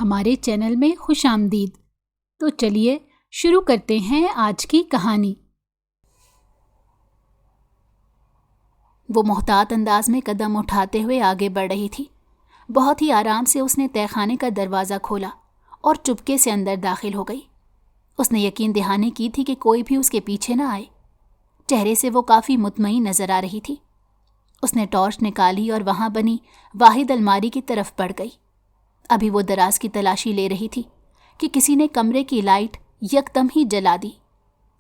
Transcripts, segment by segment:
ہمارے چینل میں خوش آمدید۔ تو چلیے شروع کرتے ہیں آج کی کہانی۔ وہ محتاط انداز میں قدم اٹھاتے ہوئے آگے بڑھ رہی تھی۔ بہت ہی آرام سے اس نے تہہ خانے کا دروازہ کھولا اور چپکے سے اندر داخل ہو گئی۔ اس نے یقین دہانی کی تھی کہ کوئی بھی اس کے پیچھے نہ آئے۔ چہرے سے وہ کافی مطمئن نظر آ رہی تھی۔ اس نے ٹارچ نکالی اور وہاں بنی واحد الماری کی طرف بڑھ گئی۔ ابھی وہ دراز کی تلاشی لے رہی تھی کہ کسی نے کمرے کی لائٹ یکدم ہی جلا دی۔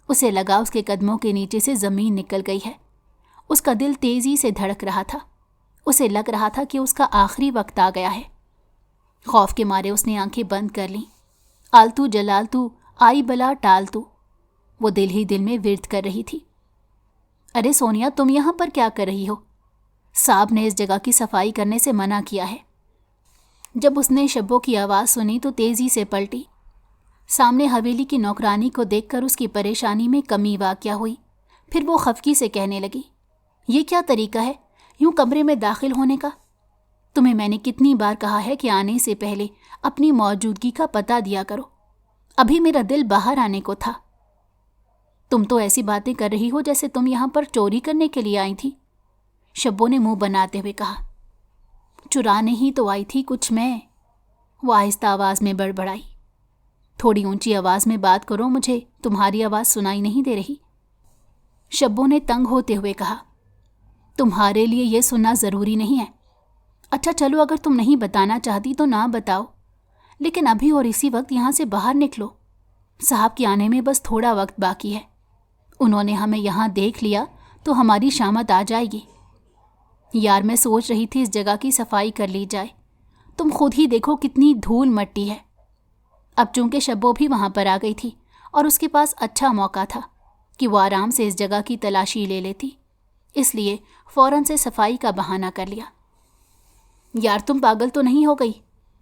اسے لگا اس کے قدموں کے نیچے سے زمین نکل گئی ہے۔ اس کا دل تیزی سے دھڑک رہا تھا۔ اسے لگ رہا تھا کہ اس کا آخری وقت آ گیا ہے۔ خوف کے مارے اس نے آنکھیں بند کر لیں۔ آلتو جلالتو آئی بلا ٹالتو، وہ دل ہی دل میں ورد کر رہی تھی۔ ارے سونیا، تم یہاں پر کیا کر رہی ہو؟ صاحب نے اس جگہ کی صفائی کرنے سے منع کیا ہے۔ جب اس نے شبو کی آواز سنی تو تیزی سے پلٹی۔ سامنے حویلی کی نوکرانی کو دیکھ کر اس کی پریشانی میں کمی واقع ہوئی۔ پھر وہ خفگی سے کہنے لگی، یہ کیا طریقہ ہے یوں کمرے میں داخل ہونے کا؟ تمہیں میں نے کتنی بار کہا ہے کہ آنے سے پہلے اپنی موجودگی کا پتہ دیا کرو۔ ابھی میرا دل باہر آنے کو تھا۔ تم تو ایسی باتیں کر رہی ہو جیسے تم یہاں پر چوری کرنے کے لیے آئی تھی، شبو نے منہ بناتے ہوئے کہا۔ چرانے ہی تو آئی تھی کچھ میں، وہ آہستہ آواز میں بڑبڑائی۔ تھوڑی اونچی آواز میں بات کرو، مجھے تمہاری آواز سنائی نہیں دے رہی، شبو نے تنگ ہوتے ہوئے کہا۔ تمہارے لیے یہ سننا ضروری نہیں ہے۔ اچھا چلو، اگر تم نہیں بتانا چاہتی تو نہ بتاؤ، لیکن ابھی اور اسی وقت یہاں سے باہر نکلو۔ صاحب کے آنے میں بس تھوڑا وقت باقی ہے۔ انہوں نے ہمیں یہاں دیکھ لیا تو ہماری شامت آ جائے گی۔ یار، میں سوچ رہی تھی اس جگہ کی صفائی کر لی جائے۔ تم خود ہی دیکھو کتنی دھول مٹی ہے۔ اب چونکہ شبو بھی وہاں پر آ گئی تھی اور اس کے پاس اچھا موقع تھا کہ وہ آرام سے اس جگہ کی تلاشی لے لیتی، اس لیے فوراً سے صفائی کا بہانہ کر لیا۔ یار، تم پاگل تو نہیں ہو گئی؟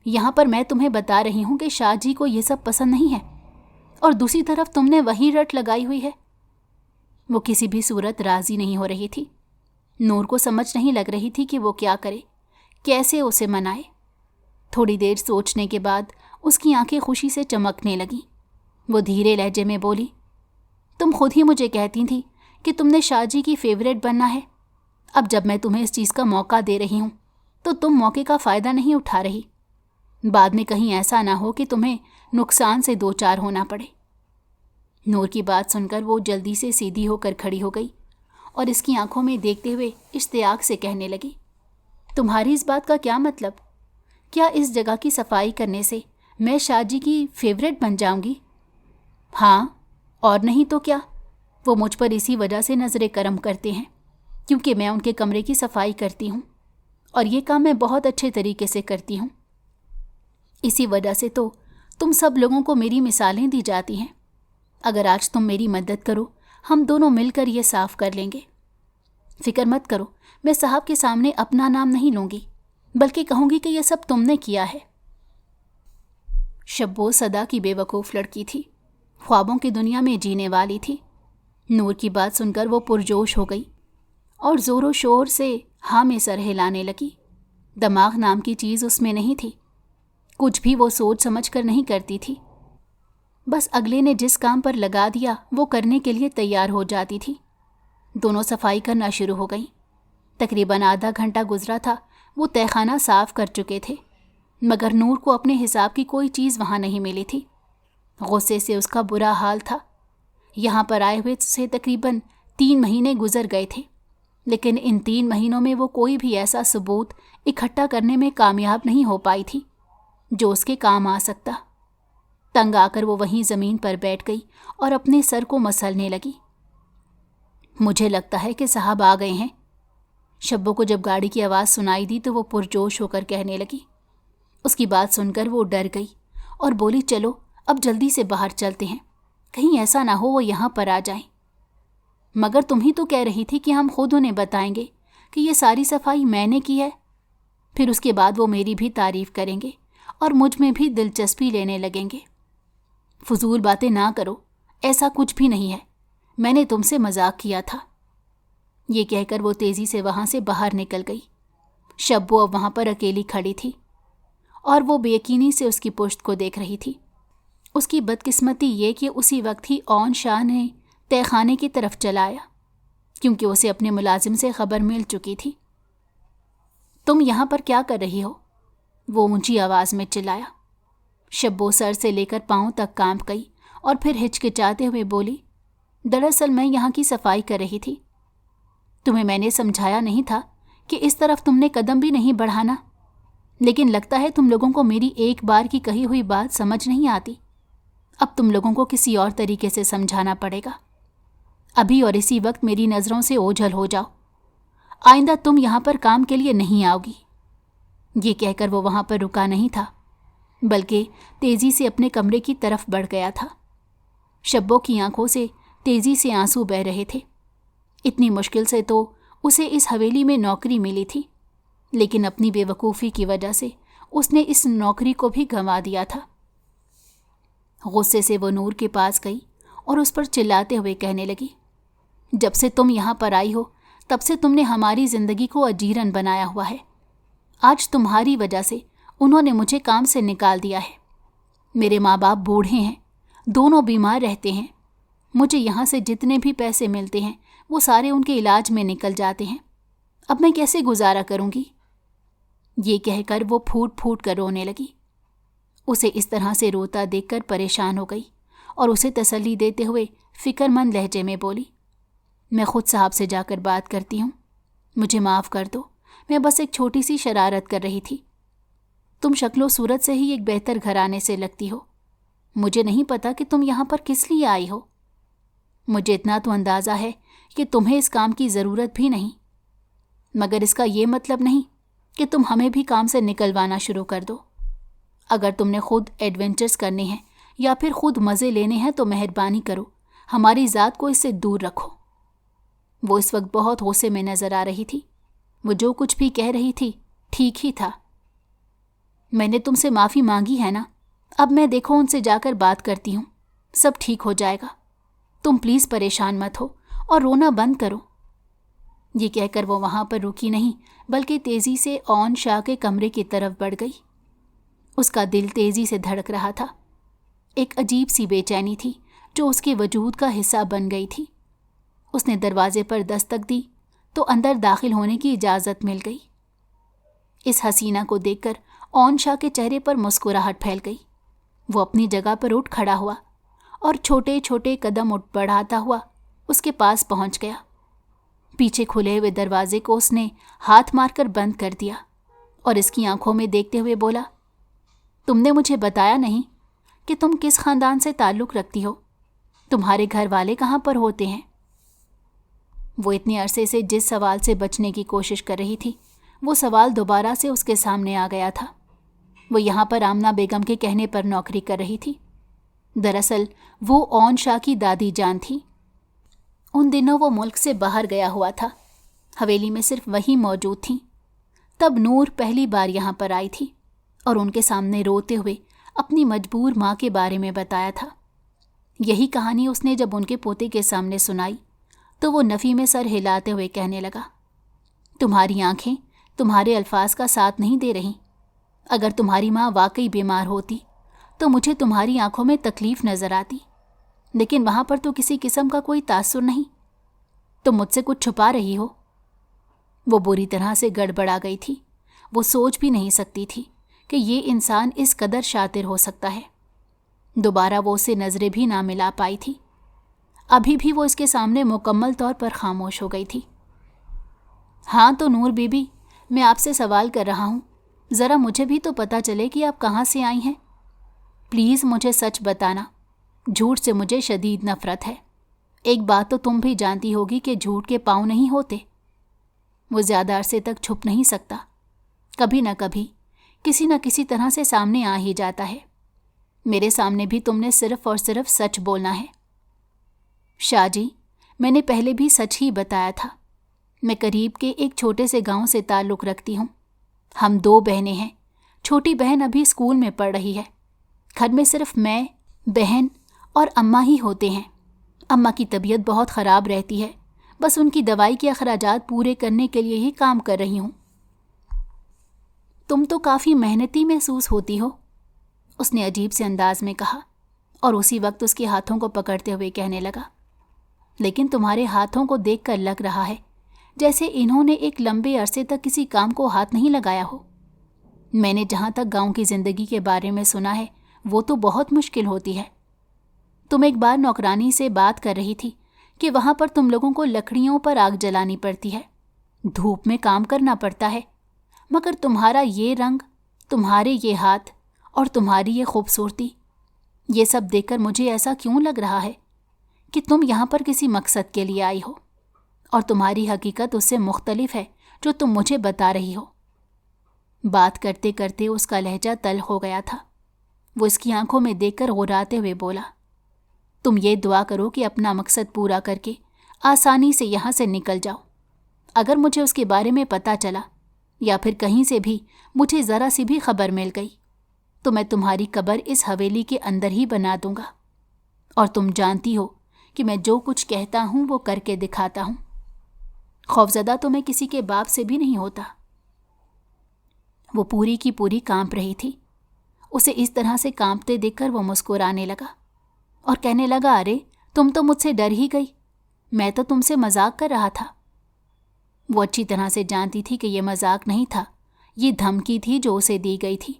یہاں پر میں تمہیں بتا رہی ہوں کہ شاہ جی کو یہ سب پسند نہیں ہے، اور دوسری طرف تم نے وہی رٹ لگائی ہوئی ہے۔ وہ کسی بھی صورت راضی نہیں ہو رہی تھی۔ نور کو سمجھ نہیں لگ رہی تھی کہ وہ کیا کرے، کیسے اسے منائے۔ تھوڑی دیر سوچنے کے بعد اس کی آنکھیں خوشی سے چمکنے لگیں۔ وہ دھیرے لہجے میں بولی، تم خود ہی مجھے کہتی تھی کہ تم نے شاہ جی کی فیوریٹ بننا ہے۔ اب جب میں تمہیں اس چیز کا موقع دے رہی ہوں تو تم موقع کا فائدہ نہیں اٹھا رہی۔ بعد میں کہیں ایسا نہ ہو کہ تمہیں نقصان سے دوچار ہونا پڑے۔ نور کی بات سن کر وہ جلدی سے سیدھی ہو کر کھڑی ہو گئی اور اس کی آنکھوں میں دیکھتے ہوئے اشتیاق سے کہنے لگی، تمہاری اس بات کا کیا مطلب؟ کیا اس جگہ کی صفائی کرنے سے میں شاہ جی کی فیوریٹ بن جاؤں گی؟ ہاں، اور نہیں تو کیا۔ وہ مجھ پر اسی وجہ سے نظر کرم کرتے ہیں کیونکہ میں ان کے کمرے کی صفائی کرتی ہوں، اور یہ کام میں بہت اچھے طریقے سے کرتی ہوں۔ اسی وجہ سے تو تم سب لوگوں کو میری مثالیں دی جاتی ہیں۔ اگر آج تم میری مدد کرو، ہم دونوں مل کر یہ صاف کر لیں گے۔ فکر مت کرو، میں صاحب کے سامنے اپنا نام نہیں لوں گی، بلکہ کہوں گی کہ یہ سب تم نے کیا ہے۔ شبو صدا کی بے وقوف لڑکی تھی، خوابوں کی دنیا میں جینے والی تھی۔ نور کی بات سن کر وہ پرجوش ہو گئی اور زور و شور سے ہاں میں سر ہلانے لگی۔ دماغ نام کی چیز اس میں نہیں تھی، کچھ بھی وہ سوچ سمجھ کر نہیں کرتی تھی۔ بس اگلے نے جس کام پر لگا دیا وہ کرنے کے لیے تیار ہو جاتی تھی۔ دونوں صفائی کرنا شروع ہو گئیں۔ تقریباً آدھا گھنٹہ گزرا تھا، وہ تہہ خانہ صاف کر چکے تھے، مگر نور کو اپنے حساب کی کوئی چیز وہاں نہیں ملی تھی۔ غصے سے اس کا برا حال تھا۔ یہاں پر آئے ہوئے سے تقریباً 3 مہینے گزر گئے تھے، لیکن ان 3 مہینوں میں وہ کوئی بھی ایسا ثبوت اکٹھا کرنے میں کامیاب نہیں ہو پائی تھی جو اس کے کام آ سکتا۔ تنگ آ کر وہ وہیں زمین پر بیٹھ گئی اور اپنے سر کو مسلنے لگی۔ مجھے لگتا ہے کہ صاحب آ گئے ہیں۔ شبو کو جب گاڑی کی آواز سنائی دی تو وہ پرجوش ہو کر کہنے لگی۔ اس کی بات سن کر وہ ڈر گئی اور بولی، چلو اب جلدی سے باہر چلتے ہیں، کہیں ایسا نہ ہو وہ یہاں پر آ جائیں۔ مگر تم ہی تو کہہ رہی تھی کہ ہم خود انہیں بتائیں گے کہ یہ ساری صفائی میں نے کی ہے، پھر اس کے بعد وہ میری بھی تعریف کریں گے اور مجھ میں بھی دلچسپی لینے لگیں گے۔ فضول باتیں نہ کرو، ایسا کچھ بھی نہیں ہے، میں نے تم سے مذاق کیا تھا۔ یہ کہہ کر وہ تیزی سے وہاں سے باہر نکل گئی۔ شبو اب وہاں پر اکیلی کھڑی تھی اور وہ بے یقینی سے اس کی پشت کو دیکھ رہی تھی۔ اس کی بدقسمتی یہ کہ اسی وقت ہی اون شاہ نے تہہ خانے کی طرف چلایا، کیونکہ اسے اپنے ملازم سے خبر مل چکی تھی۔ تم یہاں پر کیا کر رہی ہو؟ وہ اونچی آواز میں چلایا۔ شبو سر سے لے کر پاؤں تک کانپ گئی اور پھر ہچکچاتے ہوئے بولی، دراصل میں یہاں کی صفائی کر رہی تھی۔ تمہیں میں نے سمجھایا نہیں تھا کہ اس طرف تم نے قدم بھی نہیں بڑھانا؟ لیکن لگتا ہے تم لوگوں کو میری ایک بار کی کہی ہوئی بات سمجھ نہیں آتی۔ اب تم لوگوں کو کسی اور طریقے سے سمجھانا پڑے گا۔ ابھی اور اسی وقت میری نظروں سے اوجھل ہو جاؤ۔ آئندہ تم یہاں پر کام کے لیے نہیں آؤ گی۔ یہ کہہ کر وہ وہاں پر رکا نہیں تھا، بلکہ تیزی سے اپنے کمرے کی طرف بڑھ گیا تھا۔ شبو کی آنکھوں سے تیزی سے آنسو بہہ رہے تھے۔ اتنی مشکل سے تو اسے اس حویلی میں نوکری ملی تھی، لیکن اپنی بے وقوفی کی وجہ سے اس نے اس نوکری کو بھی گنوا دیا تھا۔ غصے سے وہ نور کے پاس گئی اور اس پر چلاتے ہوئے کہنے لگی، جب سے تم یہاں پر آئی ہو تب سے تم نے ہماری زندگی کو اجیرن بنایا ہوا ہے۔ آج تمہاری وجہ سے انہوں نے مجھے کام سے نکال دیا ہے۔ میرے ماں باپ بوڑھے ہیں، دونوں بیمار رہتے ہیں۔ مجھے یہاں سے جتنے بھی پیسے ملتے ہیں وہ سارے ان کے علاج میں نکل جاتے ہیں۔ اب میں کیسے گزارا کروں گی؟ یہ کہہ کر وہ پھوٹ پھوٹ کر رونے لگی۔ اسے اس طرح سے روتا دیکھ کر پریشان ہو گئی اور اسے تسلی دیتے ہوئے فکر مند لہجے میں بولی، میں خود صاحب سے جا کر بات کرتی ہوں، مجھے معاف کر دو، میں بس ایک چھوٹی سی شرارت کر رہی تھی۔ تم شکل و صورت سے ہی ایک بہتر گھرانے سے لگتی ہو۔ مجھے نہیں پتا کہ تم یہاں پر کس لیے آئی ہو۔ مجھے اتنا تو اندازہ ہے کہ تمہیں اس کام کی ضرورت بھی نہیں، مگر اس کا یہ مطلب نہیں کہ تم ہمیں بھی کام سے نکلوانا شروع کر دو۔ اگر تم نے خود ایڈونچرز کرنے ہیں یا پھر خود مزے لینے ہیں تو مہربانی کرو ہماری ذات کو اس سے دور رکھو۔ وہ اس وقت بہت غصے میں نظر آ رہی تھی۔ وہ جو کچھ بھی کہہ رہی تھی ٹھیک ہی تھا۔ میں نے تم سے معافی مانگی ہے نا، اب میں دیکھو ان سے جا کر بات کرتی ہوں، سب ٹھیک ہو جائے گا۔ تم پلیز پریشان مت ہو اور رونا بند کرو۔ یہ کہہ کر وہ وہاں پر رکی نہیں بلکہ تیزی سے اون شاہ کے کمرے کی طرف بڑھ گئی۔ اس کا دل تیزی سے دھڑک رہا تھا۔ ایک عجیب سی بے چینی تھی جو اس کے وجود کا حصہ بن گئی تھی۔ اس نے دروازے پر دستک دی تو اندر داخل ہونے کی اجازت مل گئی۔ اس حسینہ کو دیکھ کر اون شاہ کے چہرے پر مسکراہٹ پھیل گئی۔ وہ اپنی جگہ پر اٹھ کھڑا ہوا اور چھوٹے چھوٹے قدم بڑھاتا ہوا اس کے پاس پہنچ گیا۔ پیچھے کھلے ہوئے دروازے کو اس نے ہاتھ مار کر بند کر دیا اور اس کی آنکھوں میں دیکھتے ہوئے بولا، تم نے مجھے بتایا نہیں کہ تم کس خاندان سے تعلق رکھتی ہو؟ تمہارے گھر والے کہاں پر ہوتے ہیں؟ وہ اتنے عرصے سے جس سوال سے بچنے کی کوشش کر رہی تھی وہ سوال دوبارہ سے اس کے سامنے آ گیا تھا۔ وہ یہاں پر آمنہ بیگم کے کہنے پر نوکری کر رہی تھی۔ دراصل وہ اون شاہ کی دادی جان تھی۔ ان دنوں وہ ملک سے باہر گیا ہوا تھا، حویلی میں صرف وہی موجود تھیں۔ تب نور پہلی بار یہاں پر آئی تھی اور ان کے سامنے روتے ہوئے اپنی مجبور ماں کے بارے میں بتایا تھا۔ یہی کہانی اس نے جب ان کے پوتے کے سامنے سنائی تو وہ نفی میں سر ہلاتے ہوئے کہنے لگا، تمہاری آنکھیں تمہارے الفاظ کا ساتھ نہیں دے رہی۔ اگر تمہاری ماں واقعی بیمار ہوتی تو مجھے تمہاری آنکھوں میں تکلیف نظر آتی، لیکن وہاں پر تو کسی قسم کا کوئی تاثر نہیں۔ تم مجھ سے کچھ چھپا رہی ہو۔ وہ بری طرح سے گڑبڑا گئی تھی۔ وہ سوچ بھی نہیں سکتی تھی کہ یہ انسان اس قدر شاطر ہو سکتا ہے۔ دوبارہ وہ اسے نظریں بھی نہ ملا پائی تھی۔ ابھی بھی وہ اس کے سامنے مکمل طور پر خاموش ہو گئی تھی۔ ہاں تو نور بی بی، میں آپ سے سوال کر رہا ہوں، ذرا مجھے بھی تو پتہ چلے کہ آپ کہاں سے آئی ہیں۔ پلیز مجھے سچ بتانا، جھوٹ سے مجھے شدید نفرت ہے۔ ایک بات تو تم بھی جانتی ہوگی کہ جھوٹ کے پاؤں نہیں ہوتے۔ وہ زیادہ عرصے تک چھپ نہیں سکتا، کبھی نہ کبھی کسی نہ کسی طرح سے سامنے آ ہی جاتا ہے۔ میرے سامنے بھی تم نے صرف اور صرف سچ بولنا ہے۔ شاہ جی، میں نے پہلے بھی سچ ہی بتایا تھا۔ میں قریب کے ایک چھوٹے سے گاؤں سے تعلق رکھتی ہوں۔ ہم 2 بہنیں ہیں۔ چھوٹی بہن ابھی اسکول میں پڑھ رہی ہے۔ گھر میں صرف میں، بہن اور اماں ہی ہوتے ہیں۔ اماں کی طبیعت بہت خراب رہتی ہے، بس ان کی دوائی کے اخراجات پورے کرنے کے لیے ہی کام کر رہی ہوں۔ تم تو کافی محنتی محسوس ہوتی ہو، اس نے عجیب سے انداز میں کہا، اور اسی وقت اس کے ہاتھوں کو پکڑتے ہوئے کہنے لگا، لیکن تمہارے ہاتھوں کو دیکھ کر لگ رہا ہے جیسے انہوں نے ایک لمبے عرصے تک کسی کام کو ہاتھ نہیں لگایا ہو۔ میں نے جہاں تک گاؤں کی زندگی کے بارے میں سنا ہے وہ تو بہت مشکل ہوتی ہے۔ تم ایک بار نوکرانی سے بات کر رہی تھی کہ وہاں پر تم لوگوں کو لکڑیوں پر آگ جلانی پڑتی ہے، دھوپ میں کام کرنا پڑتا ہے، مگر تمہارا یہ رنگ، تمہارے یہ ہاتھ اور تمہاری یہ خوبصورتی، یہ سب دیکھ کر مجھے ایسا کیوں لگ رہا ہے کہ تم یہاں پر کسی مقصد کے لیے آئی ہو، اور تمہاری حقیقت اس سے مختلف ہے جو تم مجھے بتا رہی ہو۔ بات کرتے کرتے اس کا لہجہ تلخ ہو گیا تھا۔ وہ اس کی آنکھوں میں دیکھ کر غراتے ہوئے بولا، تم یہ دعا کرو کہ اپنا مقصد پورا کر کے آسانی سے یہاں سے نکل جاؤ۔ اگر مجھے اس کے بارے میں پتہ چلا یا پھر کہیں سے بھی مجھے ذرا سی بھی خبر مل گئی تو میں تمہاری قبر اس حویلی کے اندر ہی بنا دوں گا، اور تم جانتی ہو کہ میں جو کچھ کہتا ہوں وہ کر کے دکھاتا ہوں۔ خوفزدہ تو میں کسی کے باپ سے بھی نہیں ہوتا۔ وہ پوری کی پوری کانپ رہی تھی۔ اسے اس طرح سے کانپتے دیکھ کر وہ مسکرانے لگا اور کہنے لگا، ارے تم تو مجھ سے ڈر ہی گئی، میں تو تم سے مذاق کر رہا تھا۔ وہ اچھی طرح سے جانتی تھی کہ یہ مذاق نہیں تھا، یہ دھمکی تھی جو اسے دی گئی تھی،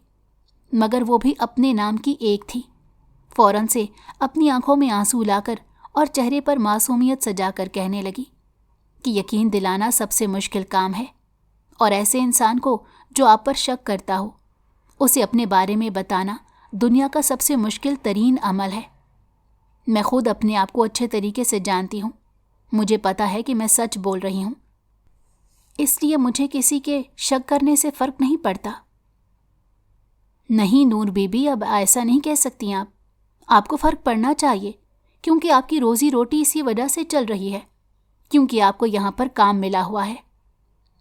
مگر وہ بھی اپنے نام کی ایک تھی۔ فوراً سے اپنی آنکھوں میں آنسو لا کر اور چہرے پر معصومیت سجا کر کہنے لگی کہ یقین دلانا سب سے مشکل کام ہے، اور ایسے انسان کو جو آپ پر شک کرتا ہو اسے اپنے بارے میں بتانا دنیا کا سب سے مشکل ترین عمل ہے۔ میں خود اپنے آپ کو اچھے طریقے سے جانتی ہوں، مجھے پتا ہے کہ میں سچ بول رہی ہوں، اس لیے مجھے کسی کے شک کرنے سے فرق نہیں پڑتا۔ نہیں نور بی بی، اب ایسا نہیں کہہ سکتی آپ کو فرق پڑنا چاہیے، کیونکہ آپ کی روزی روٹی اسی وجہ سے چل رہی ہے، کیونکہ آپ کو یہاں پر کام ملا ہوا ہے۔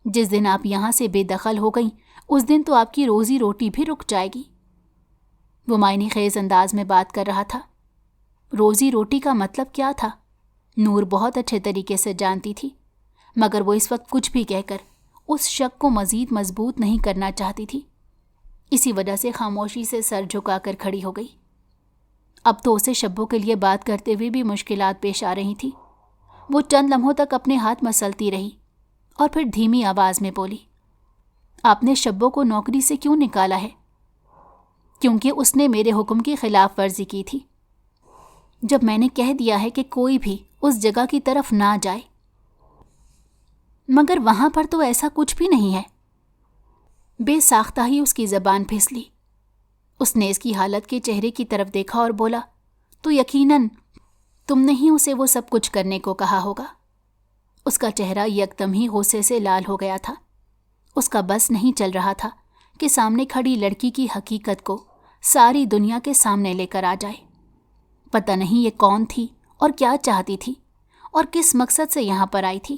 جس دن آپ یہاں سے بے دخل ہو گئیں اس دن تو آپ کی روزی روٹی بھی رک جائے گی۔ وہ معنی خیز انداز میں بات کر رہا تھا۔ روزی روٹی کا مطلب کیا تھا نور بہت اچھے طریقے سے جانتی تھی، مگر وہ اس وقت کچھ بھی کہہ کر اس شک کو مزید مضبوط نہیں کرنا چاہتی تھی، اسی وجہ سے خاموشی سے سر جھکا کر کھڑی ہو گئی۔ اب تو اسے شبوں کے لیے بات کرتے ہوئے بھی مشکلات پیش آ رہی تھی۔ وہ چند لمحوں تک اپنے ہاتھ مسلتی رہی اور پھر دھیمی آواز میں بولی، آپ نے شبوں کو نوکری سے کیوں نکالا ہے؟ کیونکہ اس نے میرے حکم کی خلاف ورزی کی تھی۔ جب میں نے کہہ دیا ہے کہ کوئی بھی اس جگہ کی طرف نہ جائے، مگر وہاں پر تو ایسا کچھ بھی نہیں ہے۔ بے ساختہ ہی اس کی زبان پھسلی۔ اس نے اس کی حالت کے چہرے کی طرف دیکھا اور بولا، تو یقیناً تم نے ہی اسے وہ سب کچھ کرنے کو کہا ہوگا۔ اس کا چہرہ یکدم ہی غصے سے لال ہو گیا تھا۔ اس کا بس نہیں چل رہا تھا کہ سامنے کھڑی لڑکی کی حقیقت کو ساری دنیا کے سامنے لے کر آ جائے۔ پتہ نہیں یہ کون تھی اور کیا چاہتی تھی اور کس مقصد سے یہاں پر آئی تھی۔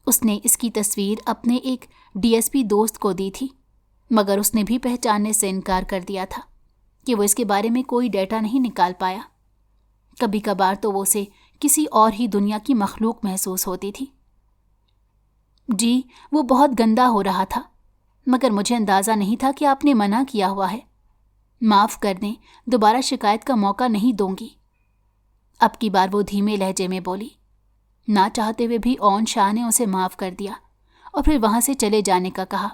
اس نے اس کی تصویر اپنے ایک DSP دوست کو دی تھی، مگر اس نے بھی پہچاننے سے انکار کر دیا تھا کہ وہ اس کے بارے میں کوئی ڈیٹا نہیں نکال پایا۔ کبھی کبھار تو وہ اسے کسی اور ہی دنیا کی مخلوق محسوس ہوتی تھی۔ جی وہ بہت گندا ہو رہا تھا، مگر مجھے اندازہ نہیں تھا کہ آپ نے منع کیا ہوا ہے۔ معاف کر دیں، دوبارہ شکایت کا موقع نہیں دوں گی۔ اب کی بار وہ دھیمے لہجے میں بولی۔ نہ چاہتے ہوئے بھی اون شاہ نے اسے معاف کر دیا اور پھر وہاں سے چلے جانے کا کہا۔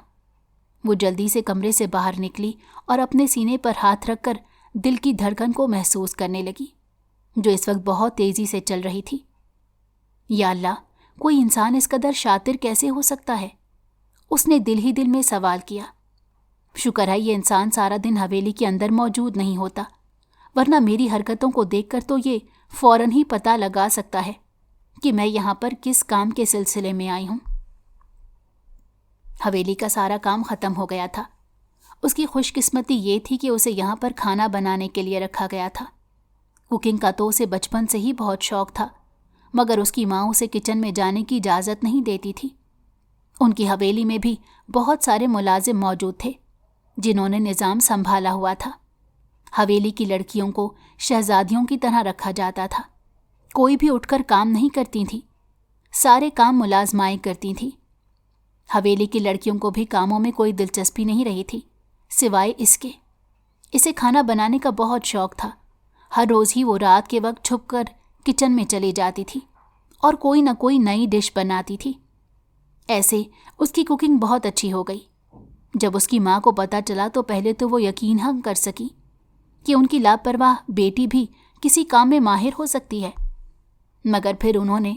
وہ جلدی سے کمرے سے باہر نکلی اور اپنے سینے پر ہاتھ رکھ کر دل کی دھڑکن کو محسوس کرنے لگی، جو اس وقت بہت تیزی سے چل رہی تھی۔ یا اللہ، کوئی انسان اس قدر شاطر کیسے ہو سکتا ہے؟ اس نے دل ہی دل میں سوال کیا۔ شکر ہے یہ انسان سارا دن حویلی کے اندر موجود نہیں ہوتا، ورنہ میری حرکتوں کو دیکھ کر تو یہ فوراً ہی پتہ لگا سکتا ہے کہ میں یہاں پر کس کام کے سلسلے میں آئی ہوں۔ حویلی کا سارا کام ختم ہو گیا تھا۔ اس کی خوش قسمتی یہ تھی کہ اسے یہاں پر کھانا بنانے کے لیے رکھا گیا تھا۔ کوکنگ کا تو اسے بچپن سے ہی بہت شوق تھا، مگر اس کی ماں اسے کچن میں جانے کی اجازت نہیں دیتی تھی۔ ان کی حویلی میں بھی بہت سارے ملازم موجود تھے جنہوں نے نظام سنبھالا ہوا تھا۔ حویلی کی لڑکیوں کو شہزادیوں کی طرح رکھا جاتا تھا۔ کوئی بھی اٹھ کر کام نہیں کرتی تھی، سارے کام ملازمائیں کرتی تھیں۔ حویلی کی لڑکیوں کو بھی کاموں میں کوئی دلچسپی نہیں رہی تھی سوائے اس کے۔ اسے کھانا بنانے کا بہت شوق تھا۔ ہر روز ہی وہ رات کے وقت چھپ کر کچن میں چلی جاتی تھی اور کوئی نہ کوئی نئی ڈش بناتی تھی۔ ایسے اس کی کوکنگ بہت اچھی ہو گئی۔ جب اس کی ماں کو پتہ چلا تو پہلے تو وہ یقین ہم کر سکی کہ ان کی لاپرواہ بیٹی بھی کسی کام میں ماہر ہو سکتی ہے، مگر پھر انہوں نے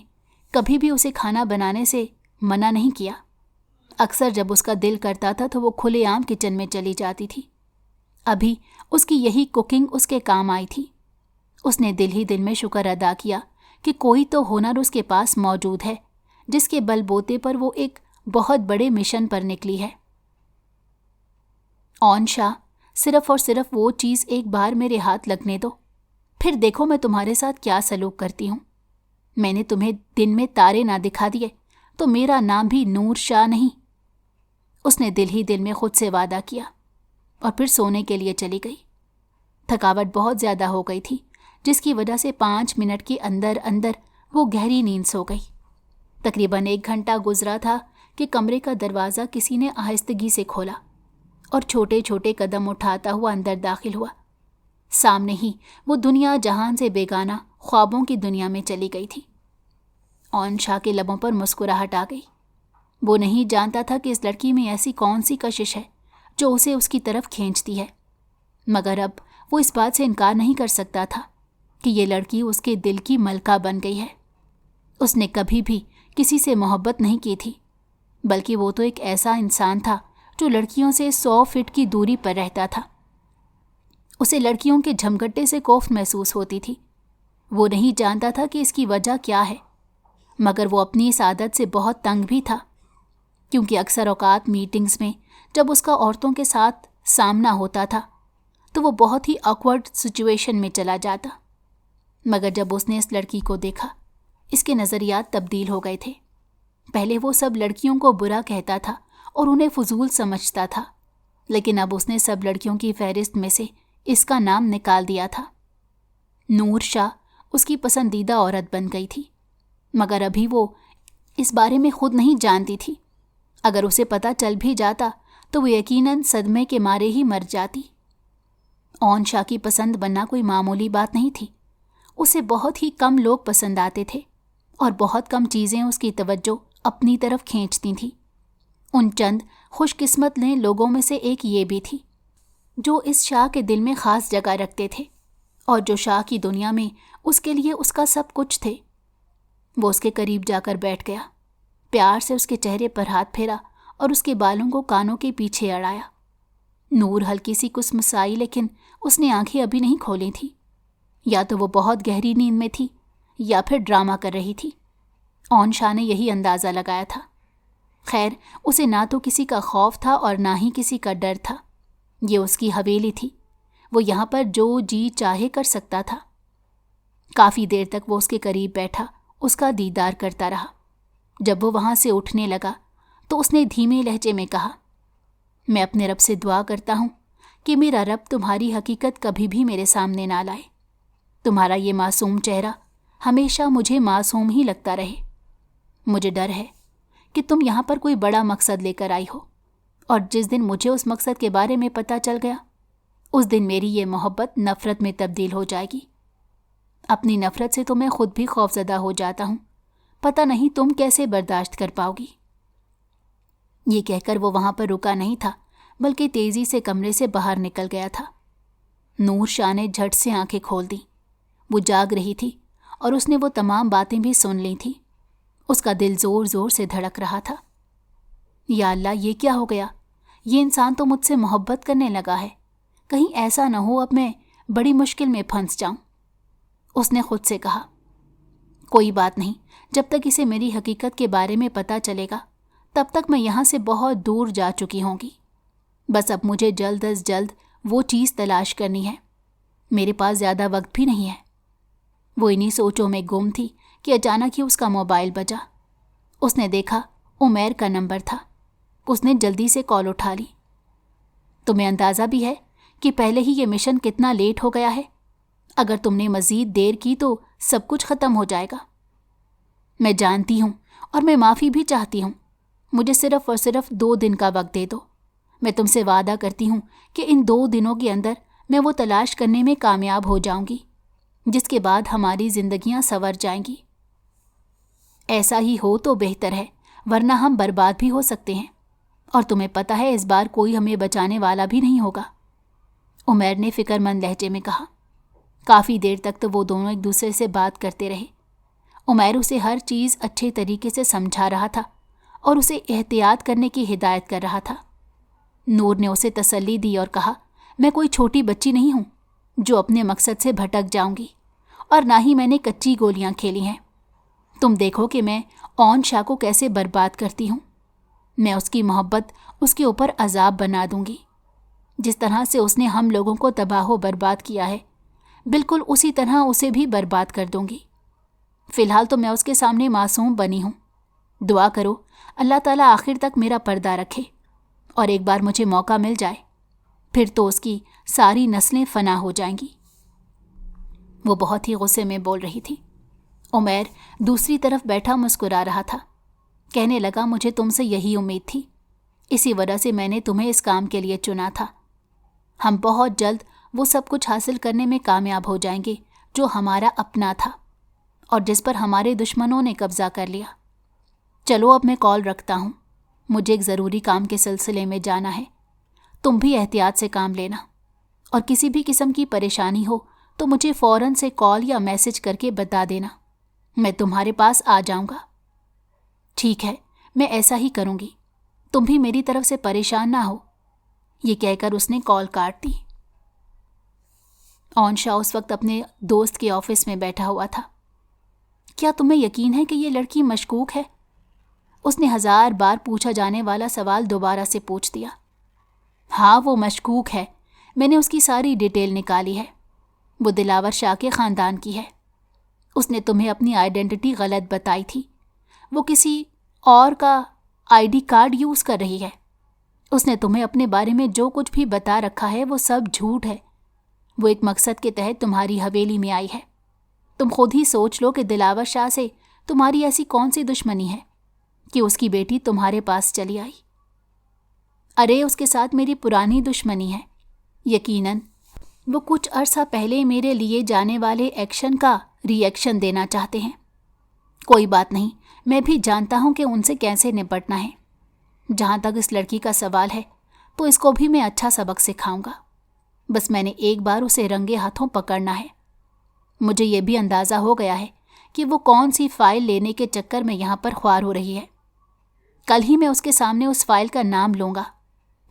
کبھی بھی اسے کھانا بنانے سے منع نہیں کیا۔ اکثر جب اس کا دل کرتا تھا تو وہ کھلے عام کچن میں چلی جاتی تھی۔ ابھی اس کی یہی کوکنگ اس کے کام آئی تھی۔ اس نے دل ہی دل میں شکر ادا کیا کہ کوئی تو ہنر اس کے پاس موجود ہے جس کے بل بوتے پر وہ ایک بہت بڑے مشن پر نکلی ہے۔ اون شاہ، صرف اور صرف وہ چیز ایک بار میرے ہاتھ لگنے دو، پھر دیکھو میں تمہارے ساتھ کیا سلوک کرتی ہوں۔ میں نے تمہیں دن میں تارے نہ دکھا دیے تو میرا نام بھی نور شاہ نہیں۔ اس نے دل ہی دل میں خود سے وعدہ کیا اور پھر سونے کے لیے چلی گئی۔ تھکاوٹ بہت زیادہ ہو گئی تھی جس کی وجہ سے 5 منٹ کے اندر اندر وہ گہری نیند سو گئی۔ تقریباً 1 گھنٹہ گزرا تھا کہ کمرے کا دروازہ کسی نے آہستگی سے کھولا اور چھوٹے چھوٹے قدم اٹھاتا ہوا اندر داخل ہوا۔ سامنے ہی وہ دنیا جہان سے بیگانہ خوابوں کی دنیا میں چلی گئی تھی۔ اون شاہ کے لبوں پر مسکراہٹ آ گئی۔ وہ نہیں جانتا تھا کہ اس لڑکی میں ایسی کون سی کشش ہے جو اسے اس کی طرف کھینچتی ہے، مگر اب وہ اس بات سے انکار نہیں کر سکتا تھا کہ یہ لڑکی اس کے دل کی ملکہ بن گئی ہے۔ اس نے کبھی بھی کسی سے محبت نہیں کی تھی، بلکہ وہ تو ایک ایسا انسان تھا جو لڑکیوں سے 100 فٹ کی دوری پر رہتا تھا۔ اسے لڑکیوں کے جھمگٹے سے کوفت محسوس ہوتی تھی۔ وہ نہیں جانتا تھا کہ اس کی وجہ کیا ہے، مگر وہ اپنی اس عادت سے بہت تنگ بھی تھا، کیونکہ اکثر اوقات میٹنگز میں جب اس کا عورتوں کے ساتھ سامنا ہوتا تھا تو وہ بہت ہی آکورڈ سچویشن میں چلا جاتا۔ مگر جب اس نے اس لڑکی کو دیکھا، اس کے نظریات تبدیل ہو گئے تھے۔ پہلے وہ سب لڑکیوں کو برا کہتا تھا اور انہیں فضول سمجھتا تھا، لیکن اب اس نے سب لڑکیوں کی فہرست میں سے اس کا نام نکال دیا تھا۔ نور شاہ اس کی پسندیدہ عورت بن گئی تھی، مگر ابھی وہ اس بارے میں خود نہیں جانتی تھی۔ اگر اسے پتہ چل بھی جاتا تو وہ یقیناً صدمے کے مارے ہی مر جاتی۔ اون شاہ کی پسند بننا کوئی معمولی بات نہیں تھی۔ اسے بہت ہی کم لوگ پسند آتے تھے اور بہت کم چیزیں اس کی توجہ اپنی طرف کھینچتی تھیں۔ ان چند خوش قسمت لوگوں میں سے ایک یہ بھی تھی جو اس شاہ کے دل میں خاص جگہ رکھتے تھے اور جو شاہ کی دنیا میں اس کے لیے اس کا سب کچھ تھے۔ وہ اس کے قریب جا کر بیٹھ گیا، پیار سے اس کے چہرے پر ہاتھ پھیرا اور اس کے بالوں کو کانوں کے پیچھے اڑایا۔ نور ہلکی سی کسمسائی، لیکن اس نے آنکھیں ابھی نہیں کھولی تھی۔ یا تو وہ بہت گہری نیند میں تھی یا پھر ڈرامہ کر رہی تھی۔ اون شاہ نے یہی اندازہ لگایا تھا۔ خیر، اسے نہ تو کسی کا خوف تھا اور نہ ہی کسی کا ڈر تھا۔ یہ اس کی حویلی تھی، وہ یہاں پر جو جی چاہے کر سکتا تھا۔ کافی دیر تک وہ اس کے قریب بیٹھا اس کا دیدار کرتا رہا۔ جب وہ وہاں سے اٹھنے لگا تو اس نے دھیمے لہجے میں کہا، میں اپنے رب سے دعا کرتا ہوں کہ میرا رب تمہاری حقیقت کبھی بھی میرے سامنے نہ لائے۔ تمہارا یہ معصوم چہرہ ہمیشہ مجھے معصوم ہی لگتا رہے۔ مجھے ڈر ہے کہ تم یہاں پر کوئی بڑا مقصد لے کر آئی ہو، اور جس دن مجھے اس مقصد کے بارے میں پتہ چل گیا، اس دن میری یہ محبت نفرت میں تبدیل ہو جائے گی۔ اپنی نفرت سے تو میں خود بھی خوفزدہ ہو جاتا ہوں، پتہ نہیں تم کیسے برداشت کر پاؤ گی۔ یہ کہہ کر وہ وہاں پر رکا نہیں تھا، بلکہ تیزی سے کمرے سے باہر نکل گیا تھا۔ نور شاہ نے جھٹ سے آنکھیں کھول دیں۔ وہ جاگ رہی تھی اور اس نے وہ تمام باتیں بھی سن لی تھیں۔ اس کا دل زور زور سے دھڑک رہا تھا۔ یا اللہ، یہ کیا ہو گیا؟ یہ انسان تو مجھ سے محبت کرنے لگا ہے، کہیں ایسا نہ ہو اب میں بڑی مشکل میں پھنس جاؤں۔ اس نے خود سے کہا، کوئی بات نہیں، جب تک اسے میری حقیقت کے بارے میں پتہ چلے گا تب تک میں یہاں سے بہت دور جا چکی ہوں گی۔ بس اب مجھے جلد از جلد وہ چیز تلاش کرنی ہے، میرے پاس زیادہ وقت بھی نہیں ہے۔ وہ انہی سوچوں میں گم تھی کہ اچانک ہی اس کا موبائل بجا۔ اس نے دیکھا عمیر کا نمبر تھا۔ اس نے جلدی سے کال اٹھا لی۔ تمہیں اندازہ بھی ہے کہ پہلے ہی یہ مشن کتنا لیٹ ہو گیا ہے؟ اگر تم نے مزید دیر کی تو سب کچھ ختم ہو جائے گا۔ میں جانتی ہوں اور میں معافی بھی چاہتی ہوں، مجھے صرف اور صرف 2 دن کا وقت دے دو. میں تم سے وعدہ کرتی ہوں کہ ان 2 دنوں کے اندر میں وہ تلاش کرنے میں کامیاب ہو جاؤں گی جس کے بعد ہماری زندگیاں سنور جائیں گی. ایسا ہی ہو تو بہتر ہے، ورنہ ہم برباد بھی ہو سکتے ہیں، اور تمہیں پتہ ہے اس بار کوئی ہمیں بچانے والا بھی نہیں ہوگا. عمیر نے فکر مند لہجے میں کہا. کافی دیر تک تو وہ دونوں ایک دوسرے سے بات کرتے رہے. عمیر اسے ہر چیز اچھے طریقے سے سمجھا رہا تھا اور اسے احتیاط کرنے کی ہدایت کر رہا تھا. نور نے اسے تسلی دی اور کہا، میں کوئی چھوٹی بچی نہیں ہوں جو اپنے مقصد سے بھٹک جاؤں گی، اور نہ ہی میں نے کچی گولیاں کھیلی ہیں. تم دیکھو کہ میں اون شاہ کو کیسے برباد کرتی ہوں. میں اس کی محبت اس کے اوپر عذاب بنا دوں گی. جس طرح سے اس نے ہم لوگوں کو تباہ و برباد کیا ہے، بالکل اسی طرح اسے بھی برباد کر دوں گی. فی الحال تو میں اس کے سامنے معصوم بنی ہوں. دعا کرو اللہ تعالیٰ آخر تک میرا پردہ رکھے، اور ایک بار مجھے موقع مل جائے پھر تو اس کی ساری نسلیں فنا ہو جائیں گی. وہ بہت ہی غصے میں بول رہی تھی. عمیر دوسری طرف بیٹھا مسکرا رہا تھا. کہنے لگا، مجھے تم سے یہی امید تھی، اسی وجہ سے میں نے تمہیں اس کام کے لیے چنا تھا. ہم بہت جلد وہ سب کچھ حاصل کرنے میں کامیاب ہو جائیں گے جو ہمارا اپنا تھا اور جس پر ہمارے دشمنوں نے قبضہ کر لیا. چلو اب میں کال رکھتا ہوں، مجھے ایک ضروری کام کے سلسلے میں جانا ہے. تم بھی احتیاط سے کام لینا، اور کسی بھی قسم کی پریشانی ہو تو مجھے فوراً سے کال یا میسج کر کے بتا دینا، میں تمہارے پاس آ جاؤں گا. ٹھیک ہے، میں ایسا ہی کروں گی، تم بھی میری طرف سے پریشان نہ ہو. یہ کہہ کر اس نے کال کاٹ دی. اون شاہ اس وقت اپنے دوست کے آفس میں بیٹھا ہوا تھا. کیا تمہیں یقین ہے کہ یہ لڑکی مشکوک ہے؟ اس نے 1000 بار پوچھا جانے والا سوال دوبارہ سے پوچھ دیا. ہاں وہ مشکوک ہے، میں نے اس کی ساری ڈیٹیل نکالی ہے. وہ دلاور شاہ کے خاندان کی ہے. اس نے تمہیں اپنی آئیڈینٹی غلط بتائی تھی. وہ کسی اور کا ID کارڈ یوز کر رہی ہے. اس نے تمہیں اپنے بارے میں جو کچھ بھی بتا رکھا ہے وہ سب جھوٹ ہے. وہ ایک مقصد کے تحت تمہاری حویلی میں آئی ہے. تم خود ہی سوچ لو کہ دلاور شاہ سے تمہاری ایسی کون سی دشمنی ہے کہ اس کی بیٹی تمہارے پاس چلی آئی. ارے اس کے ساتھ میری پرانی دشمنی ہے. یقیناً وہ کچھ عرصہ پہلے میرے لیے جانے والے ایکشن کا ری ایکشن دینا چاہتے ہیں. کوئی بات نہیں، میں بھی جانتا ہوں کہ ان سے کیسے نپٹنا ہے. جہاں تک اس لڑکی کا سوال ہے تو اس کو بھی میں اچھا سبق سکھاؤں گا. بس میں نے ایک بار اسے رنگے ہاتھوں پکڑنا ہے. مجھے یہ بھی اندازہ ہو گیا ہے کہ وہ کون سی فائل لینے کے چکر میں یہاں پر خوار ہو رہی ہے. کل ہی میں اس کے سامنے اس فائل کا نام لوں گا،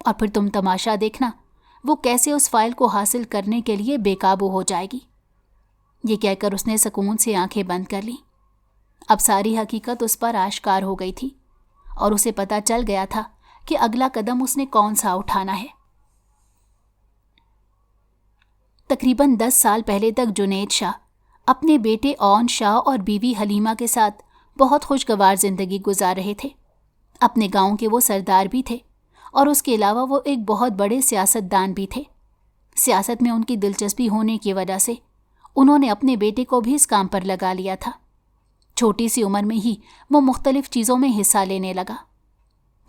اور پھر تم تماشا دیکھنا وہ کیسے اس فائل کو حاصل کرنے کے لیے بے قابو ہو جائے گی. یہ کہہ کر اس نے سکون سے آنکھیں بند کر لیں. اب ساری حقیقت اس پر آشکار ہو گئی تھی اور اسے پتہ چل گیا تھا کہ اگلا قدم اس نے کون سا اٹھانا ہے. تقریباً 10 سال پہلے تک جنید شاہ اپنے بیٹے اون شاہ اور بیوی حلیمہ کے ساتھ بہت خوشگوار زندگی گزار رہے تھے. اپنے گاؤں کے وہ سردار بھی تھے اور اس کے علاوہ وہ ایک بہت بڑے سیاست دان بھی تھے. سیاست میں ان کی دلچسپی ہونے کی وجہ سے انہوں نے اپنے بیٹے کو بھی اس کام پر لگا لیا تھا. چھوٹی سی عمر میں ہی وہ مختلف چیزوں میں حصہ لینے لگا.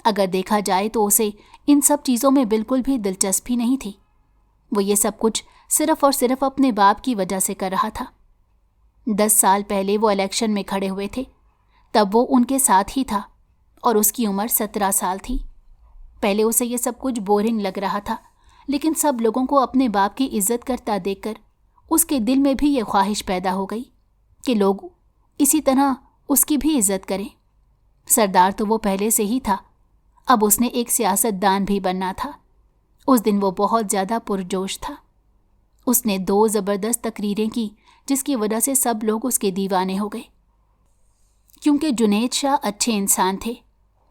اگر دیکھا جائے تو اسے ان سب چیزوں میں بالکل بھی دلچسپی نہیں تھی. وہ یہ سب کچھ صرف اور صرف اپنے باپ کی وجہ سے کر رہا تھا. 10 سال پہلے وہ الیکشن میں کھڑے ہوئے تھے. تب وہ ان کے ساتھ ہی تھا اور اس کی عمر 17 سال تھی. پہلے اسے یہ سب کچھ بورنگ لگ رہا تھا، لیکن سب لوگوں کو اپنے باپ کی عزت کرتا دیکھ کر اس کے دل میں بھی یہ خواہش پیدا ہو گئی کہ لوگ اسی طرح اس کی بھی عزت کریں. سردار تو وہ پہلے سے ہی تھا، اب اس نے ایک سیاست دان بھی بننا تھا. اس دن وہ بہت زیادہ پرجوش تھا. اس نے 2 زبردست تقریریں کی جس کی وجہ سے سب لوگ اس کے دیوانے ہو گئے. کیونکہ جنید شاہ اچھے انسان تھے،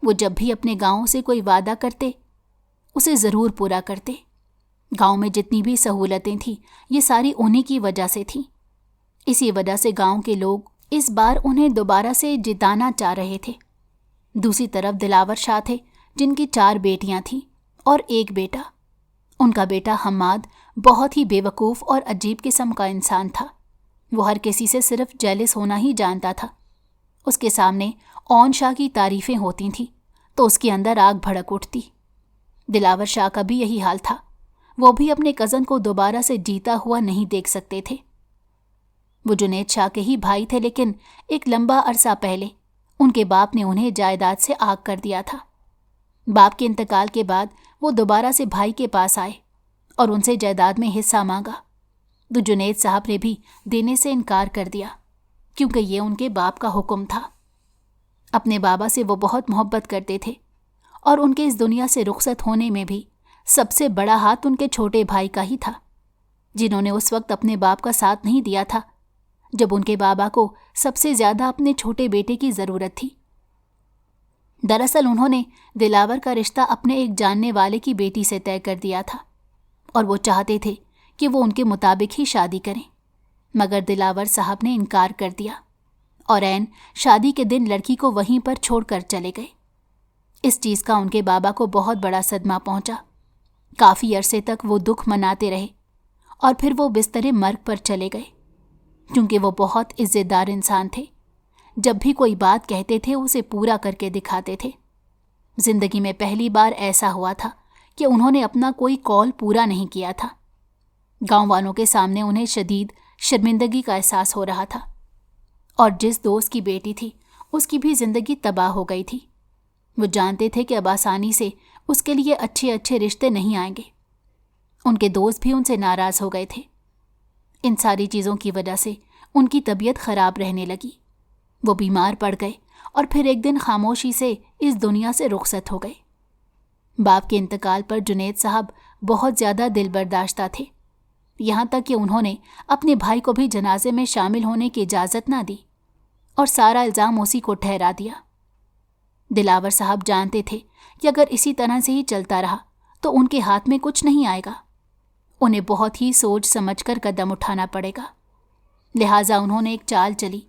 وہ جب بھی اپنے گاؤں سے کوئی وعدہ کرتے اسے ضرور پورا کرتے. گاؤں میں جتنی بھی سہولتیں تھیں یہ ساری انہی کی وجہ سے تھیں. اسی وجہ سے گاؤں کے لوگ اس بار انہیں دوبارہ سے جتانا چاہ رہے تھے. دوسری طرف دلاور شاہ تھے جن کی 4 بیٹیاں تھیں اور 1 بیٹا. ان کا بیٹا حماد بہت ہی بے وقوف اور عجیب قسم کا انسان تھا. وہ ہر کسی سے صرف جیلس ہونا ہی جانتا تھا. اس کے سامنے اون شاہ کی تعریفیں ہوتی تھیں تو اس کے اندر آگ بھڑک اٹھتی۔ دلاور شاہ کا بھی یہی حال تھا، وہ بھی اپنے کزن کو دوبارہ سے جیتا ہوا نہیں دیکھ سکتے تھے۔ وہ جنید شاہ کے ہی بھائی تھے، لیکن ایک لمبا عرصہ پہلے ان کے باپ نے انہیں جائیداد سے آگ کر دیا تھا۔ باپ کے انتقال کے بعد وہ دوبارہ سے بھائی کے پاس آئے اور ان سے جائیداد میں حصہ مانگا، تو جنید صاحب نے بھی دینے سے انکار کر دیا، کیونکہ یہ ان کے باپ کا حکم تھا۔ اپنے بابا سے وہ بہت محبت کرتے تھے، اور ان کے اس دنیا سے رخصت ہونے میں بھی سب سے بڑا ہاتھ ان کے چھوٹے بھائی کا ہی تھا، جنہوں نے اس وقت اپنے باپ کا ساتھ نہیں دیا تھا جب ان کے بابا کو سب سے زیادہ اپنے چھوٹے بیٹے کی ضرورت تھی۔ دراصل انہوں نے دلاور کا رشتہ اپنے ایک جاننے والے کی بیٹی سے طے کر دیا تھا، اور وہ چاہتے تھے کہ وہ ان کے مطابق ہی شادی کریں، مگر دلاور صاحب نے انکار کر دیا، اور عین شادی کے دن لڑکی کو وہیں پر چھوڑ کر چلے گئے۔ اس چیز کا ان کے بابا کو بہت بڑا صدمہ پہنچا۔ کافی عرصے تک وہ دکھ مناتے رہے، اور پھر وہ بستر مرگ پر چلے گئے، کیونکہ وہ بہت عزت دار انسان تھے۔ جب بھی کوئی بات کہتے تھے اسے پورا کر کے دکھاتے تھے۔ زندگی میں پہلی بار ایسا ہوا تھا کہ انہوں نے اپنا کوئی قول پورا نہیں کیا تھا۔ گاؤں والوں کے سامنے انہیں شدید شرمندگی کا احساس ہو رہا تھا، اور جس دوست کی بیٹی تھی اس کی بھی زندگی تباہ ہو گئی تھی۔ وہ جانتے تھے کہ اب آسانی سے اس کے لیے اچھے اچھے رشتے نہیں آئیں گے۔ ان کے دوست بھی ان سے ناراض ہو گئے تھے۔ ان ساری چیزوں کی وجہ سے ان کی طبیعت خراب رہنے لگی۔ وہ بیمار پڑ گئے اور پھر ایک دن خاموشی سے اس دنیا سے رخصت ہو گئے۔ باپ کے انتقال پر جنید صاحب بہت زیادہ دل برداشتہ تھے، یہاں تک کہ انہوں نے اپنے بھائی کو بھی جنازے میں شامل ہونے کی اجازت نہ دی، اور سارا الزام اسی کو ٹھہرا دیا۔ دلاور صاحب جانتے تھے کہ اگر اسی طرح سے ہی چلتا رہا تو ان کے ہاتھ میں کچھ نہیں آئے گا، انہیں بہت ہی سوچ سمجھ کر قدم اٹھانا پڑے گا۔ لہٰذا انہوں نے ایک چال چلی۔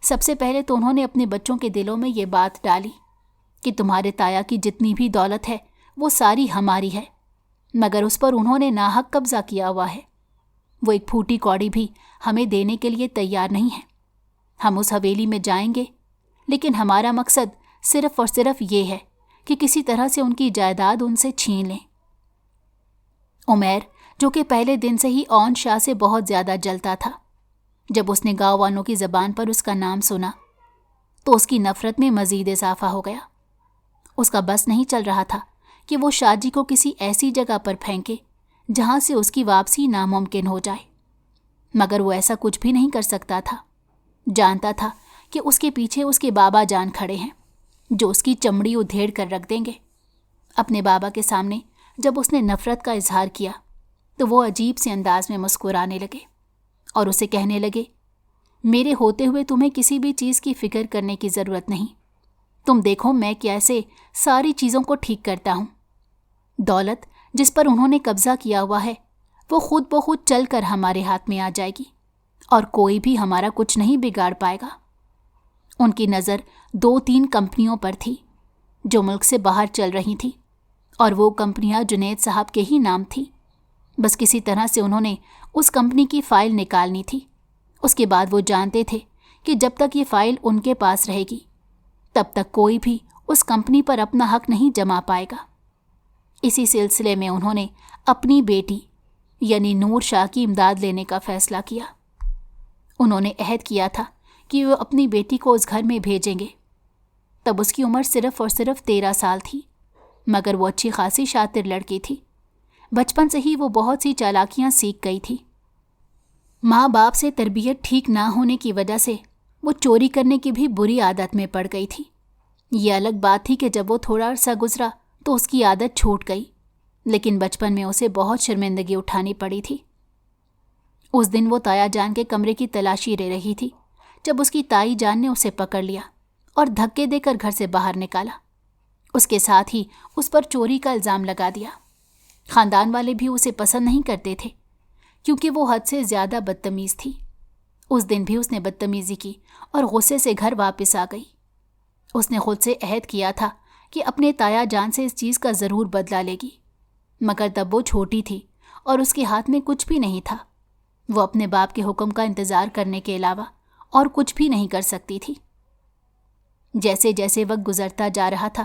سب سے پہلے تو انہوں نے اپنے بچوں کے دلوں میں یہ بات ڈالی کہ تمہارے تایا کی جتنی بھی دولت ہے وہ ساری ہماری ہے، مگر اس پر انہوں نے ناحق قبضہ کیا ہوا ہے۔ وہ ایک پھوٹی کوڑی بھی ہمیں دینے کے لیے تیار نہیں ہے۔ ہم اس حویلی میں جائیں گے، لیکن ہمارا مقصد صرف اور صرف یہ ہے کہ کسی طرح سے ان کی جائیداد ان سے چھین لیں۔ عمیر، جو کہ پہلے دن سے ہی اون شاہ سے بہت زیادہ جلتا تھا، جب اس نے گاؤں والوں کی زبان پر اس کا نام سنا تو اس کی نفرت میں مزید اضافہ ہو گیا۔ اس کا بس نہیں چل رہا تھا کہ وہ شاہ جی کو کسی ایسی جگہ پر پھینکے جہاں سے اس کی واپسی ناممکن ہو جائے، مگر وہ ایسا کچھ بھی نہیں کر سکتا تھا۔ جانتا تھا کہ اس کے پیچھے اس کے بابا جان کھڑے ہیں، جو اس کی چمڑی ادھیڑ کر رکھ دیں گے۔ اپنے بابا کے سامنے جب اس نے نفرت کا اظہار کیا تو وہ عجیب سے انداز میں مسکرانے لگے اور اسے کہنے لگے، میرے ہوتے ہوئے تمہیں کسی بھی چیز کی فکر کرنے کی ضرورت نہیں۔ تم دیکھو میں کیسے ساری چیزوں کو ٹھیک کرتا ہوں۔ دولت جس پر انہوں نے قبضہ کیا ہوا ہے وہ خود بخود چل کر ہمارے ہاتھ میں آ جائے گی، اور کوئی بھی ہمارا کچھ نہیں بگاڑ پائے گا۔ ان کی نظر 2-3 کمپنیوں پر تھی جو ملک سے باہر چل رہی تھیں، اور وہ کمپنیاں جنید صاحب کے ہی نام تھیں۔ بس کسی طرح سے انہوں نے اس کمپنی کی فائل نکالنی تھی۔ اس کے بعد وہ جانتے تھے کہ جب تک یہ فائل ان کے پاس رہے گی تب تک کوئی بھی اس کمپنی پر اپنا حق نہیں جما پائے گا۔ اسی سلسلے میں انہوں نے اپنی بیٹی یعنی نور شاہ کی امداد لینے کا فیصلہ کیا۔ انہوں نے عہد کیا تھا کہ وہ اپنی بیٹی کو اس گھر میں بھیجیں گے۔ تب اس کی عمر صرف اور صرف 13 سال تھی، مگر وہ اچھی خاصی شاطر لڑکی تھی۔ بچپن سے ہی وہ بہت سی چالاکیاں سیکھ گئی تھی۔ ماں باپ سے تربیت ٹھیک نہ ہونے کی وجہ سے وہ چوری کرنے کی بھی بری عادت میں پڑ گئی تھی۔ یہ الگ بات تھی کہ جب وہ تھوڑا عرصہ گزرا تو اس کی عادت چھوٹ گئی، لیکن بچپن میں اسے بہت شرمندگی اٹھانی پڑی تھی۔ اس دن وہ تایا جان کے کمرے کی تلاشی لے رہی تھی جب اس کی تائی جان نے اسے پکڑ لیا اور دھکے دے کر گھر سے باہر نکالا۔ اس کے ساتھ ہی اس پر چوری کا الزام لگا دیا۔ خاندان والے بھی اسے پسند نہیں کرتے تھے کیونکہ وہ حد سے زیادہ بدتمیز تھی۔ اس دن بھی اس نے بدتمیزی کی اور غصے سے گھر واپس آ گئی۔ اس نے خود سے عہد کیا تھا کہ اپنے تایا جان سے اس چیز کا ضرور بدلہ لے گی، مگر تب وہ چھوٹی تھی اور اس کے ہاتھ میں کچھ بھی نہیں تھا۔ وہ اپنے باپ کے حکم کا انتظار کرنے کے علاوہ اور کچھ بھی نہیں کر سکتی تھی۔ جیسے جیسے وقت گزرتا جا رہا تھا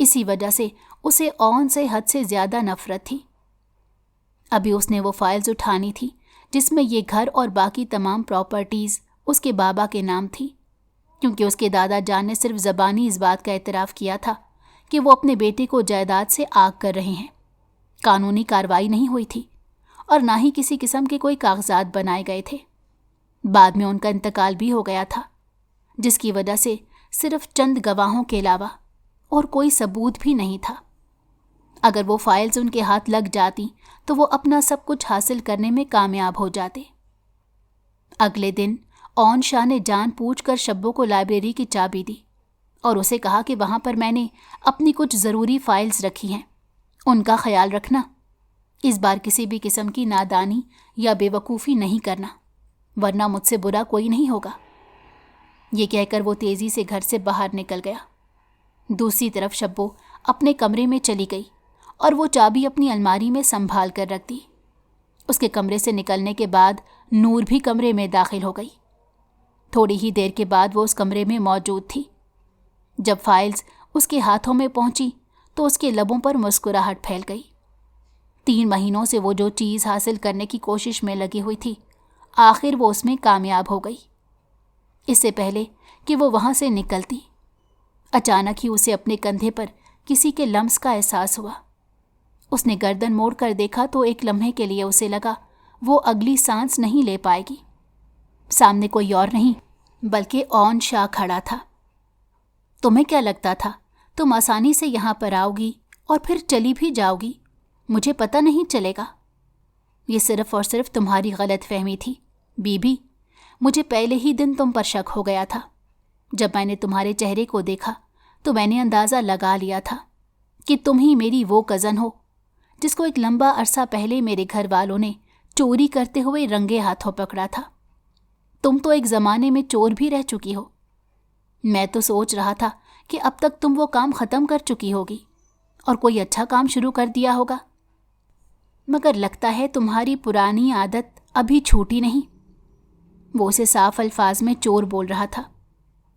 اسی وجہ سے اسے اون سے حد سے زیادہ نفرت تھی۔ ابھی اس نے وہ فائلز اٹھانی تھی جس میں یہ گھر اور باقی تمام پراپرٹیز اس کے بابا کے نام تھی، کیونکہ اس کے دادا جان نے صرف زبانی اس بات کا اعتراف کیا تھا کہ وہ اپنے بیٹے کو جائیداد سے آگ کر رہے ہیں۔ قانونی کارروائی نہیں ہوئی تھی اور نہ ہی کسی قسم کے کوئی کاغذات بنائے گئے تھے۔ بعد میں ان کا انتقال بھی ہو گیا تھا، جس کی وجہ سے صرف چند گواہوں کے علاوہ اور کوئی ثبوت بھی نہیں تھا۔ اگر وہ فائلز ان کے ہاتھ لگ جاتی تو وہ اپنا سب کچھ حاصل کرنے میں کامیاب ہو جاتے۔ اگلے دن اون شاہ نے جان پوچھ کر شبو کو لائبریری کی چابی دی اور اسے کہا کہ وہاں پر میں نے اپنی کچھ ضروری فائلز رکھی ہیں، ان کا خیال رکھنا۔ اس بار کسی بھی قسم کی نادانی یا بے وقوفی نہیں کرنا، ورنہ مجھ سے برا کوئی نہیں ہوگا۔ یہ کہہ کر وہ تیزی سے گھر سے باہر نکل گیا۔ دوسری طرف شبو اپنے کمرے میں چلی گئی اور وہ چابی اپنی الماری میں سنبھال کر رکھ دی۔ اس کے کمرے سے نکلنے کے بعد نور بھی کمرے میں داخل ہو گئی۔ تھوڑی ہی دیر کے بعد وہ اس کمرے میں موجود تھی۔ جب فائلز اس کے ہاتھوں میں پہنچی تو اس کے لبوں پر مسکراہٹ پھیل گئی۔ 3 مہینوں سے وہ جو چیز حاصل کرنے کی کوشش میں لگی ہوئی تھی، آخر وہ اس میں کامیاب ہو گئی۔ اس سے پہلے کہ وہ وہاں سے نکلتی، اچانک ہی اسے اپنے کندھے پر کسی کے لمس کا احساس ہوا۔ اس نے گردن موڑ کر دیکھا تو ایک لمحے کے لیے اسے لگا وہ اگلی سانس نہیں لے پائے گی۔ سامنے کوئی اور نہیں بلکہ اون شاہ کھڑا تھا۔ تمہیں کیا لگتا تھا تم آسانی سے یہاں پر آؤ گی اور پھر چلی بھی جاؤ گی؟ مجھے پتہ نہیں چلے گا۔ یہ صرف اور صرف تمہاری غلط فہمی تھی بی بی۔ مجھے پہلے ہی دن تم پر شک ہو گیا تھا۔ جب میں نے تمہارے چہرے کو دیکھا تو میں نے اندازہ لگا لیا تھا کہ تم ہی میری وہ کزن ہو جس کو ایک لمبا عرصہ پہلے میرے گھر والوں نے چوری کرتے ہوئے رنگے ہاتھوں پکڑا تھا۔ تم تو ایک زمانے میں چور بھی رہ چکی ہو۔ میں تو سوچ رہا تھا کہ اب تک تم وہ کام ختم کر چکی ہوگی اور کوئی اچھا کام شروع کر دیا ہوگا، مگر لگتا ہے تمہاری پرانی عادت ابھی چھوٹی نہیں۔ وہ اسے صاف الفاظ میں چور بول رہا تھا۔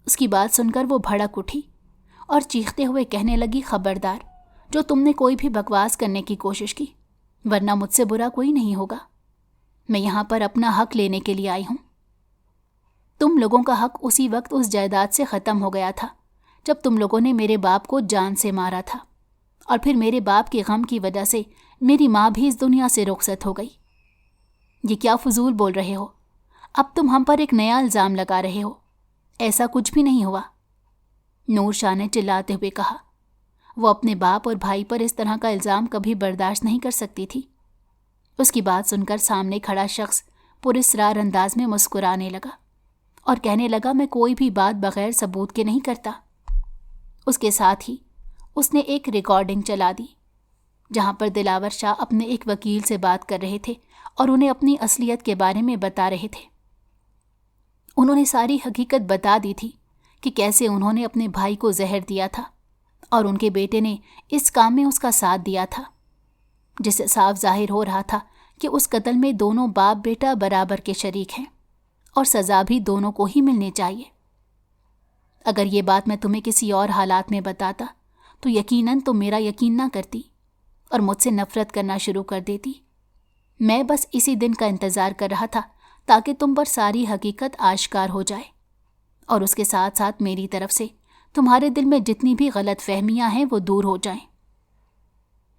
اس کی بات سن کر وہ بھڑک اٹھی اور چیختے ہوئے کہنے لگی، خبردار جو تم نے کوئی بھی بکواس کرنے کی کوشش کی، ورنہ مجھ سے برا کوئی نہیں ہوگا۔ میں یہاں پر اپنا حق لینے کے لیے آئی ہوں۔ تم لوگوں کا حق اسی وقت اس جائیداد سے ختم ہو گیا تھا جب تم لوگوں نے میرے باپ کو جان سے مارا تھا، اور پھر میرے باپ کے غم کی وجہ سے میری ماں بھی اس دنیا سے رخصت ہو گئی۔ یہ کیا فضول بول رہے ہو؟ اب تم ہم پر ایک نیا الزام لگا رہے ہو۔ ایسا کچھ بھی نہیں ہوا، نور شاہ نے چلاتے ہوئے کہا۔ وہ اپنے باپ اور بھائی پر اس طرح کا الزام کبھی برداشت نہیں کر سکتی تھی۔ اس کی بات سن کر سامنے کھڑا شخص پراسرار انداز میں مسکرانے لگا اور کہنے لگا، میں کوئی بھی بات بغیر ثبوت کے نہیں کرتا۔ اس کے ساتھ ہی اس نے ایک ریکارڈنگ چلا دی جہاں پر دلاور شاہ اپنے ایک وکیل سے بات کر رہے تھے اور انہیں اپنی اصلیت کے بارے میں بتا رہے تھے۔ انہوں نے ساری حقیقت بتا دی تھی کہ کیسے انہوں نے اپنے بھائی کو زہر دیا تھا اور ان کے بیٹے نے اس کام میں اس کا ساتھ دیا تھا، جس سے صاف ظاہر ہو رہا تھا کہ اس قتل میں دونوں باپ بیٹا برابر کے شریک ہیں اور سزا بھی دونوں کو ہی ملنی چاہیے۔ اگر یہ بات میں تمہیں کسی اور حالات میں بتاتا تو یقیناً تم میرا یقین نہ کرتی اور مجھ سے نفرت کرنا شروع کر دیتی۔ میں بس اسی دن کا انتظار کر رہا تھا تاکہ تم پر ساری حقیقت آشکار ہو جائے، اور اس کے ساتھ ساتھ میری طرف سے تمہارے دل میں جتنی بھی غلط فہمیاں ہیں وہ دور ہو جائیں۔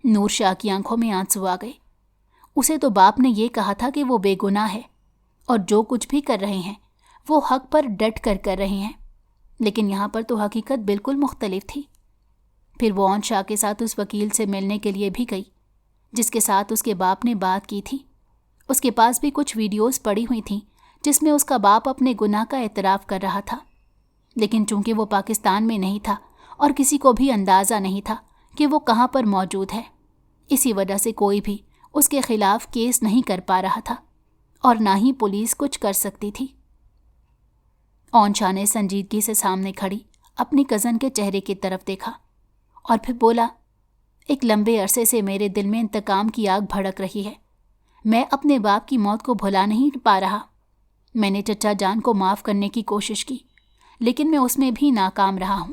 نور شاہ کی آنکھوں میں آنسو آ گئے۔ اسے تو باپ نے یہ کہا تھا کہ وہ بے گناہ ہے اور جو کچھ بھی کر رہے ہیں وہ حق پر ڈٹ کر رہے ہیں، لیکن یہاں پر تو حقیقت بالکل مختلف تھی۔ پھر وہ اون شاہ کے ساتھ اس وکیل سے ملنے کے لیے بھی گئی جس کے ساتھ اس کے باپ نے بات کی تھی۔ اس کے پاس بھی کچھ ویڈیوز پڑی ہوئی تھیں جس میں اس کا باپ اپنے گناہ کا اعتراف کر رہا تھا، لیکن چونکہ وہ پاکستان میں نہیں تھا اور کسی کو بھی اندازہ نہیں تھا کہ وہ کہاں پر موجود ہے، اسی وجہ سے کوئی بھی اس کے خلاف کیس نہیں کر پا رہا تھا اور نہ ہی پولیس کچھ کر سکتی تھی۔ اون شاہ نے سنجیدگی سے سامنے کھڑی اپنی کزن کے چہرے کی طرف دیکھا اور پھر بولا، ایک لمبے عرصے سے میرے دل میں انتقام کی آگ بھڑک رہی ہے۔ میں اپنے باپ کی موت کو بھلا نہیں پا رہا۔ میں نے چچا جان کو معاف کرنے کی کوشش کی، لیکن میں اس میں بھی ناکام رہا ہوں۔